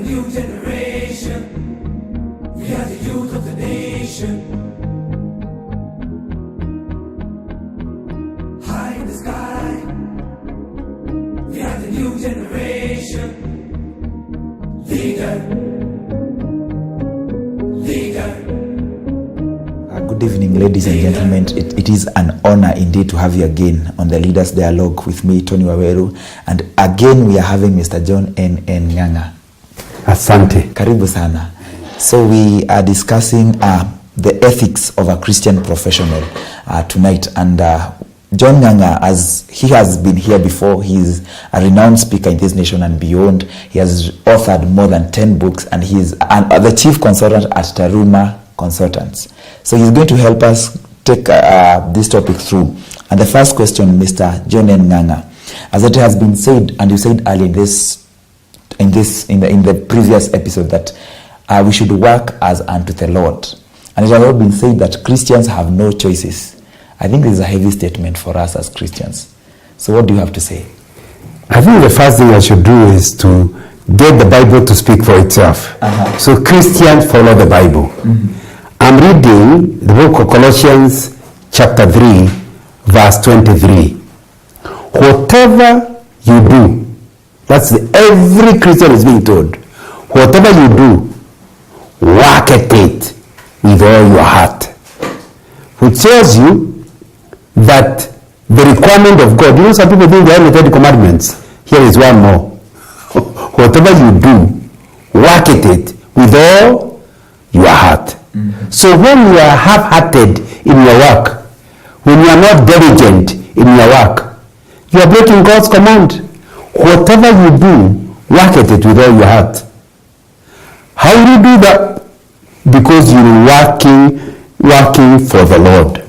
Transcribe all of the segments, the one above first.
new generation. We are the youth of the nation. High in the sky. We are the new generation. Leader. Good evening, ladies and gentlemen. It is an honor indeed to have you again on the Leaders Dialogue with me, Tony Waweru. And again, we are having Mr. John N. Ng'ang'a. Asante. Karibu sana. So we are discussing the ethics of a Christian professional tonight. And John Ng'ang'a, as he has been here before, he's a renowned speaker in this nation and beyond. He has authored more than 10 books, and he is the chief consultant at Taruma Consultants. So he's going to help us take this topic through. And the first question, Mr. John N. Ng'ang'a, as it has been said, and you said earlier in the previous episode, that we should work as unto the Lord. And it has also been said that Christians have no choices. I think this is a heavy statement for us as Christians. So what do you have to say? I think the first thing I should do is to get the Bible to speak for itself. So Christians follow the Bible. I'm reading the book of Colossians chapter 3 verse 23. Whatever you do, every Christian is being told, whatever you do, work at it with all your heart. Which tells you that the requirement of God, some people think they have the 10 commandments. Here is one more. Whatever you do, work at it with all your heart. So when you are half-hearted in your work, when you are not diligent in your work, you are breaking God's command. Whatever you do, work at it with all your heart. How do you do that? Because you're working for the Lord.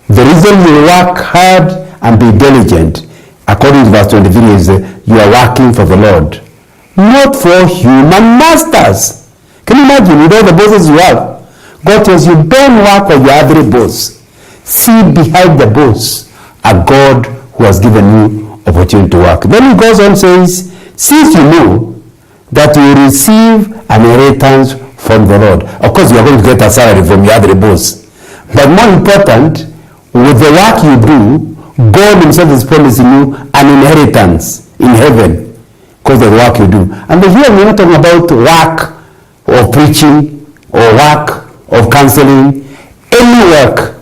The reason you work hard and be diligent, according to verse 23, is you are working for the Lord, not for human masters. Can you imagine, with all the bosses you have, God tells you, don't work for your other boss. See behind the boss a God who has given you opportunity to work. Then he goes on, says, since you know that you will receive an inheritance from the Lord. Of course, you are going to get a salary from your other boss. But more important, with the work you do, God himself is promising you an inheritance in heaven because of the work you do. And here we're not talking about work of preaching or work of counseling. Any work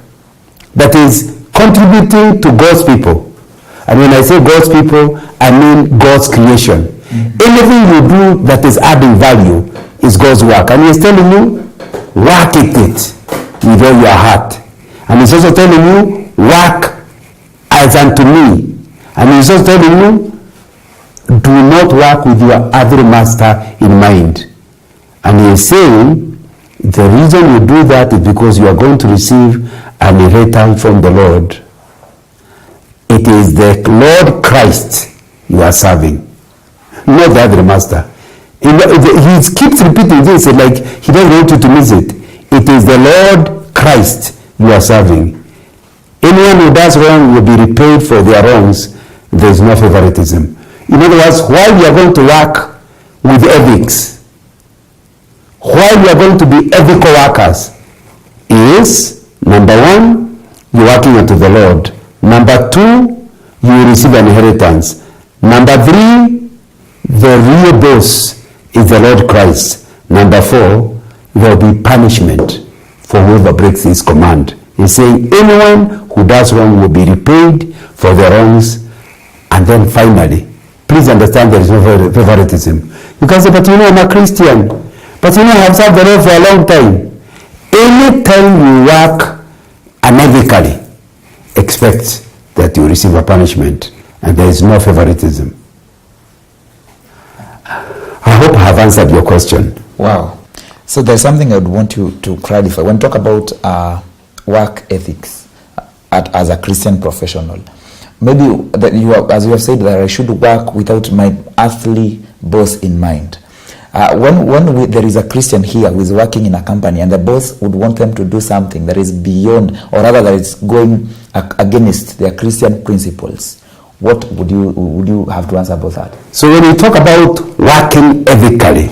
that is contributing to God's people. And when I say God's people, I mean God's creation. Anything you do that is adding value is God's work. And he's telling you, work at it with all your heart. And he's also telling you, work as unto me. And he's also telling you, do not work with your other master in mind. And he's saying, the reason you do that is because you are going to receive an inheritance from the Lord. It is the Lord Christ you are serving, not the other master. He keeps repeating this, like he doesn't want you to miss it. It is the Lord Christ you are serving. Anyone who does wrong will be repaid for their wrongs. There is no favoritism. In other words, while you are going to work with ethics, while you are going to be ethical workers, is, number one, you're working unto the Lord. Number two, you will receive an inheritance. Number three, the real boss is the Lord Christ. Number four, there will be punishment for whoever breaks his command. He's saying anyone who does wrong will be repaid for their wrongs. And then finally, please understand there is no favoritism. You can say, but I'm a Christian. But I have served the Lord for a long time. Anytime you work unethically, expect that you receive a punishment. And there is no favoritism. I hope I have answered your question. Wow. So there's something I would want you to clarify. When you talk about work ethics as a Christian professional, maybe that as you have said, that I should work without my earthly boss in mind. When there is a Christian here who is working in a company and the boss would want them to do something that is beyond, or rather that is going against their Christian principles, What would you have to answer about that? So when we talk about working ethically,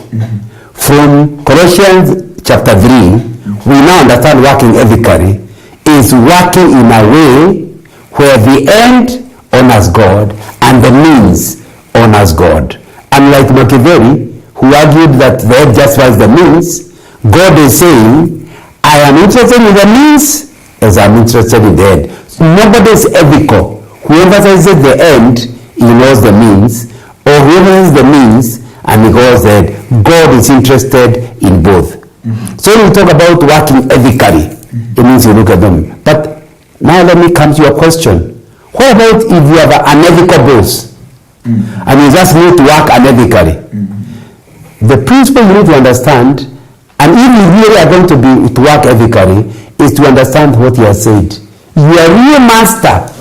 from Colossians chapter 3, we now understand working ethically is working in a way where the end honors God and the means honors God. Unlike Machiavelli, who argued that the end justifies the means, God is saying, I am interested in the means as I'm interested in the end. Nobody is ethical. Whoever emphasizes the end ignores the means, or whoever emphasizes the means and ignores the end. God is interested in both. So when we talk about working ethically, it means you look at them. But now let me come to your question. What about if you have an unethical boss and you just need to work unethically? The principle you need to understand, and if you really are going to work ethically, is to understand what he has said. Your real master,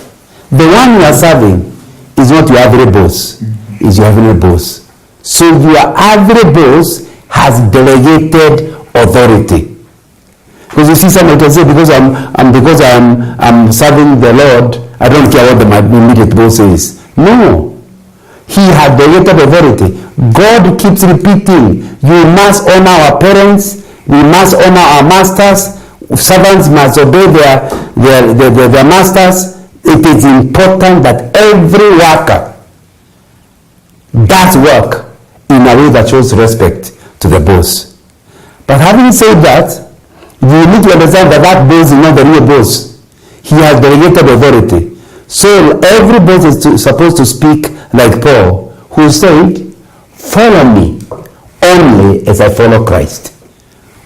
the one you are serving, is not your average boss, is your heavenly boss. So your average boss has delegated authority. Because you see, someone can say, because I'm serving the Lord, I don't care what my immediate boss is. No, he has delegated authority. God keeps repeating, you must honor our parents, we must honor our masters, servants must obey their masters. It is important that every worker does work in a way that shows respect to the boss. But having said that, you need to understand that that boss is not the real boss. He has delegated authority. So every boss is supposed to speak like Paul, who said, follow me only as I follow Christ.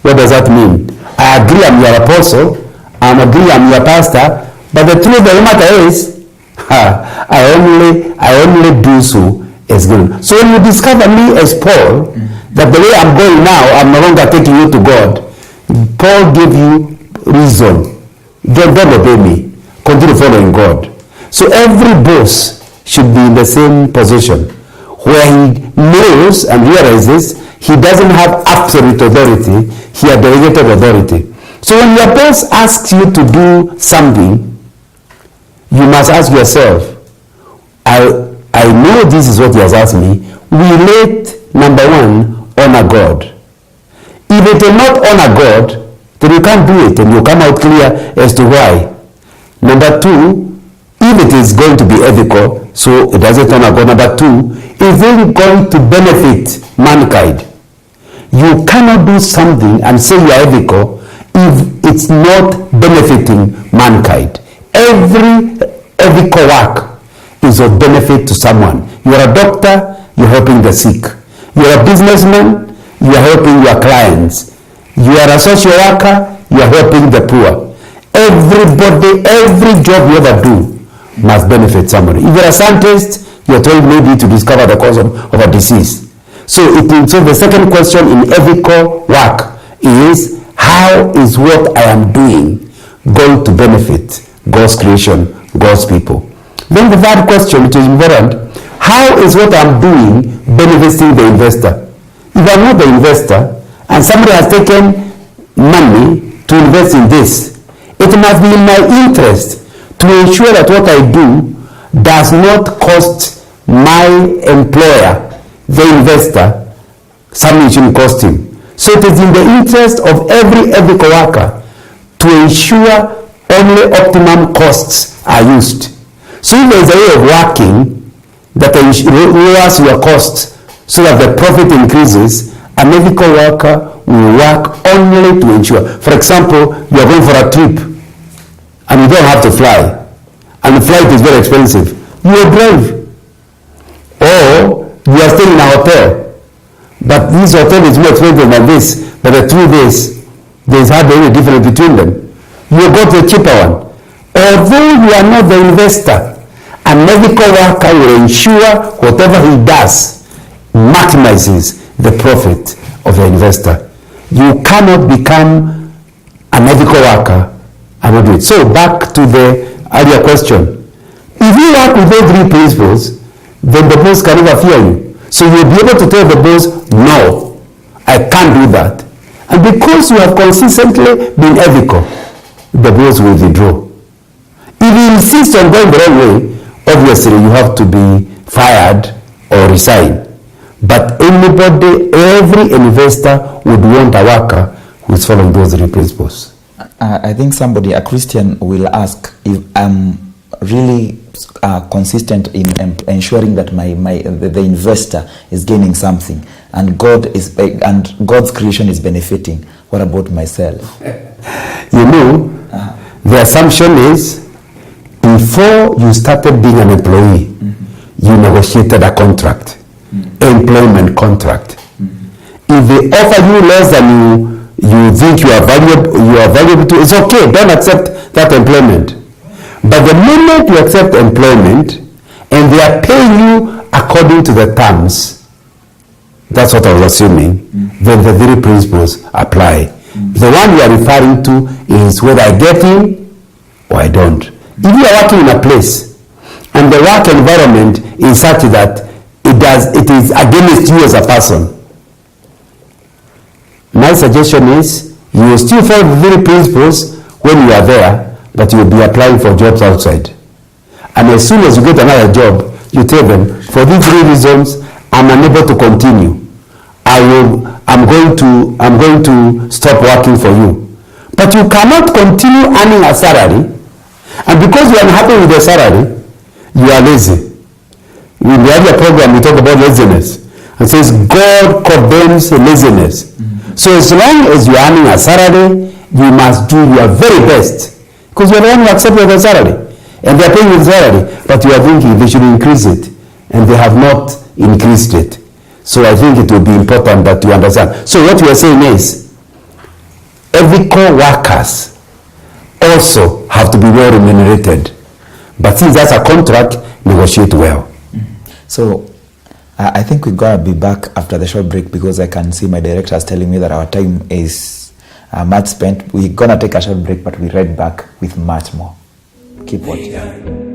What does that mean? I agree I'm your apostle, I agree I'm your pastor, but the truth of the matter is, I only do so as good. So when you discover me as Paul, that the way I'm going now, I'm no longer taking you to God, Paul gave you reason. Don't obey me. Continue following God. So every boss should be in the same position where he knows and realizes he doesn't have absolute authority, he has delegated authority. So when your boss asks you to do something, you must ask yourself, I know this is what he has asked me. Will it, number one, honor God? If it will not honor God, then you can't do it and you come out clear as to why. Number two, if it is going to be ethical, so it doesn't honor God. Number two, is it going to benefit mankind? You cannot do something and say you are ethical if it's not benefiting mankind. Every ethical work is of benefit to someone. You are a doctor, you're helping the sick. You are a businessman, you are helping your clients. You are a social worker, you are helping the poor. Everybody, every job you ever do must benefit somebody. If you're a scientist, you're told maybe to discover the cause of a disease. So the second question in ethical work is, how is what I am doing going to benefit God's creation, God's people? Then the third question, which is important, how is what I'm doing benefiting the investor? If I'm not the investor and somebody has taken money to invest in this, it must be in my interest to ensure that what I do does not cost my employer, the investor, something it shouldn't cost him. So it is in the interest of every ethical worker to ensure only optimum costs are used. So if there is a way of working that lowers your costs so that the profit increases, an ethical worker will work only to ensure. For example, you are going for a trip and you don't have to fly, and the flight is very expensive. You will drive. Or you are staying in a hotel, but this hotel is more expensive than this, but the truth is, there is hardly any difference between them. You go to the cheaper one. Although you are not the investor, a ethical worker will ensure whatever he does maximizes the profit of the investor. You cannot become an ethical worker and not do it. So back to the earlier question. If you work with those three principles, then the boss can never fear you. So you'll be able to tell the boss, no, I can't do that. And because you have consistently been ethical, the boss will withdraw. If he insists on going the wrong way, obviously you have to be fired or resign. But every investor would want a worker who is following those three principles. I think a Christian will ask if I'm really consistent in ensuring that the investor is gaining something, and God's creation is benefiting. What about myself? You know, the assumption is before you started being an employee, you negotiated a contract, employment contract. If they offer you less than you think you are valuable to, it's okay, don't accept that employment. But the moment you accept employment and they are paying you according to the terms, that's what I was assuming, then the three principles apply. The one you are referring to is whether I get in or I don't. If you are working in a place and the work environment is such that it is against you as a person, my suggestion is you will still follow the three principles when you are there, but you will be applying for jobs outside. And as soon as you get another job, you tell them, for these three reasons, I'm unable to continue. I'm going to stop working for you. But you cannot continue earning a salary, and because you are unhappy with the salary, you are lazy. In the other program, we talk about laziness. It says God condemns laziness. So as long as you are earning a salary, you must do your very best, because you are the one who accepted the salary, and they are paying you the salary, but you are thinking they should increase it, and they have not increased it. So I think it will be important that you understand. So what we are saying is, every co-workers also have to be well remunerated. But since that's a contract, negotiate well. So I think we're going to be back after the short break, because I can see my directors telling me that our time is much spent. We're going to take a short break, but we're right back with much more. Keep watching.